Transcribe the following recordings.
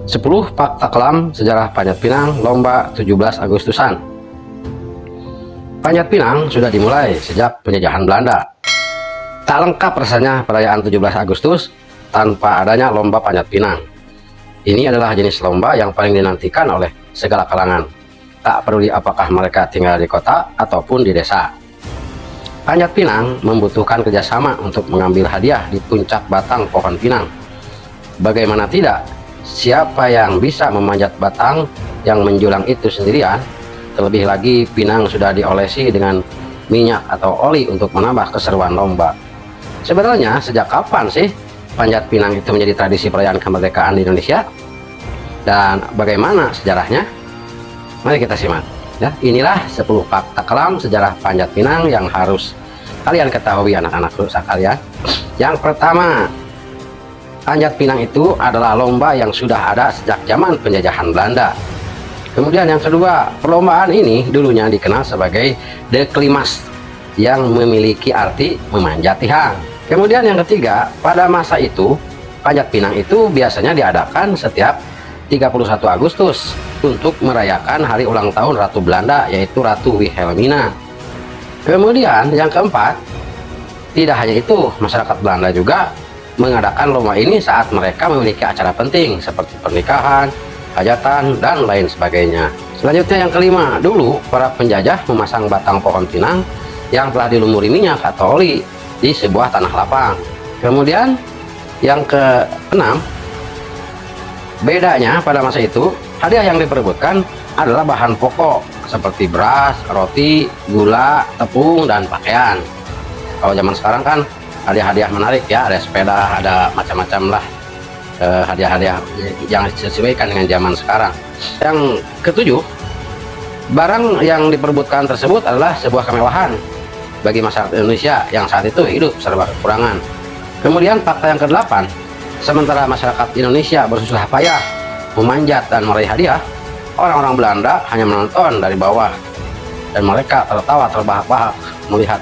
10 fakta kelam sejarah Panjat Pinang Lomba 17 Agustusan. Panjat Pinang sudah dimulai sejak penjajahan Belanda. Tak lengkap rasanya perayaan 17 Agustus tanpa adanya lomba Panjat Pinang. Ini adalah jenis lomba yang paling dinantikan oleh segala kalangan, tak peduli apakah mereka tinggal di kota ataupun di desa. Panjat Pinang membutuhkan kerjasama untuk mengambil hadiah di puncak batang pohon pinang. Bagaimana tidak, siapa yang bisa memanjat batang yang menjulang itu sendirian? Terlebih lagi pinang sudah diolesi dengan minyak atau oli untuk menambah keseruan lomba. Sebenarnya sejak kapan sih Panjat Pinang itu menjadi tradisi perayaan kemerdekaan di Indonesia? Dan bagaimana sejarahnya? Mari kita simak. Ya, inilah 10 fakta kelam sejarah Panjat Pinang yang harus kalian ketahui anak-anak sekalian. Yang pertama, Panjat Pinang itu adalah lomba yang sudah ada sejak zaman penjajahan Belanda. Kemudian yang kedua, perlombaan ini dulunya dikenal sebagai deklimas yang memiliki arti memanjat tiang. Kemudian yang ketiga, pada masa itu Panjat Pinang itu biasanya diadakan setiap 31 Agustus untuk merayakan hari ulang tahun Ratu Belanda, yaitu Ratu Wilhelmina. Kemudian yang keempat, tidak hanya itu, masyarakat Belanda juga mengadakan lomba ini saat mereka memiliki acara penting seperti pernikahan, hajatan, dan lain sebagainya. Selanjutnya yang kelima, dulu para penjajah memasang batang pohon pinang yang telah dilumuri minyak atau oli di sebuah tanah lapang. Kemudian yang keenam, bedanya pada masa itu hadiah yang diperebutkan adalah bahan pokok seperti beras, roti, gula, tepung, dan pakaian. Kalau zaman sekarang kan hadiah-hadiah menarik ya, ada sepeda, ada macam-macam lah hadiah-hadiah yang disesuaikan dengan zaman sekarang. Yang ketujuh, barang yang diperebutkan tersebut adalah sebuah kemewahan bagi masyarakat Indonesia yang saat itu hidup serba kekurangan. Kemudian fakta yang kedelapan, sementara masyarakat Indonesia bersusah payah memanjat dan meraih hadiah, orang-orang Belanda hanya menonton dari bawah dan mereka tertawa terbahak-bahak melihat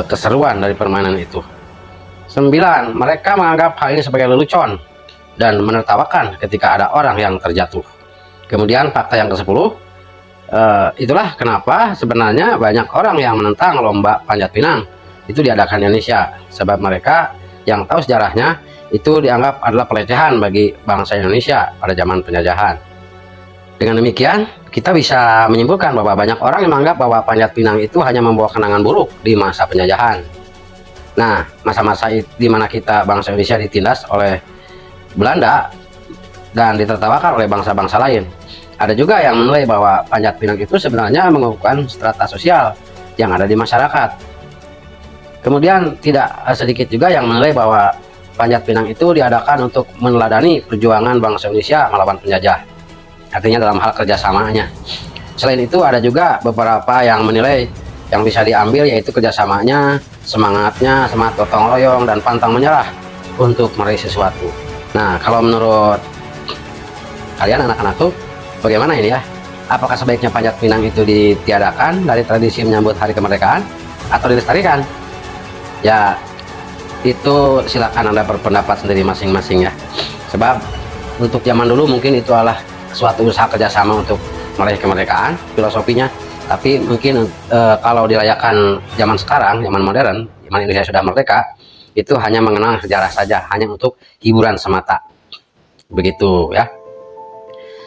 keseruan dari permainan itu. 9. Mereka menganggap hal ini sebagai lelucon dan menertawakan ketika ada orang yang terjatuh. Kemudian fakta yang ke-10, itulah kenapa sebenarnya banyak orang yang menentang lomba Panjat Pinang itu diadakan di Indonesia, sebab mereka yang tahu sejarahnya itu dianggap adalah pelecehan bagi bangsa Indonesia pada zaman penjajahan. Dengan demikian, kita bisa menyimpulkan bahwa banyak orang yang menganggap bahwa Panjat Pinang itu hanya membawa kenangan buruk di masa penjajahan. Nah, masa-masa di mana kita bangsa Indonesia ditindas oleh Belanda dan ditertawakan oleh bangsa-bangsa lain. Ada juga yang menilai bahwa Panjat Pinang itu sebenarnya mengukuhkan strata sosial yang ada di masyarakat. Kemudian tidak sedikit juga yang menilai bahwa Panjat Pinang itu diadakan untuk meneladani perjuangan bangsa Indonesia melawan penjajah. Artinya dalam hal kerjasamanya. Selain itu ada juga beberapa yang menilai yang bisa diambil yaitu kerjasamanya, semangatnya, semangat gotong royong, dan pantang menyerah untuk meraih sesuatu. Nah, kalau menurut kalian anak-anak tuh bagaimana ini ya? Apakah sebaiknya Panjat Pinang itu ditiadakan dari tradisi menyambut hari kemerdekaan atau dilestarikan? Ya, itu silakan Anda berpendapat sendiri masing-masing ya. Sebab untuk zaman dulu mungkin itu adalah suatu usaha kerjasama untuk meraih kemerdekaan, filosofinya. Tapi mungkin kalau dirayakan zaman sekarang, zaman modern, zaman Indonesia sudah merdeka, itu hanya mengenang sejarah saja, hanya untuk hiburan semata. Begitu ya.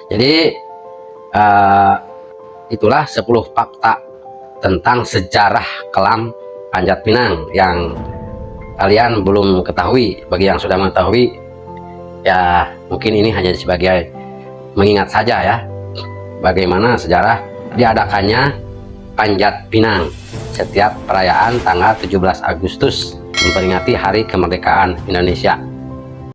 Jadi itulah 10 fakta tentang sejarah kelam Panjat Pinang yang kalian belum ketahui. Bagi yang sudah mengetahui, ya mungkin ini hanya sebagai mengingat saja ya bagaimana sejarah diadakannya Panjat Pinang setiap perayaan tanggal 17 Agustus memperingati hari kemerdekaan Indonesia.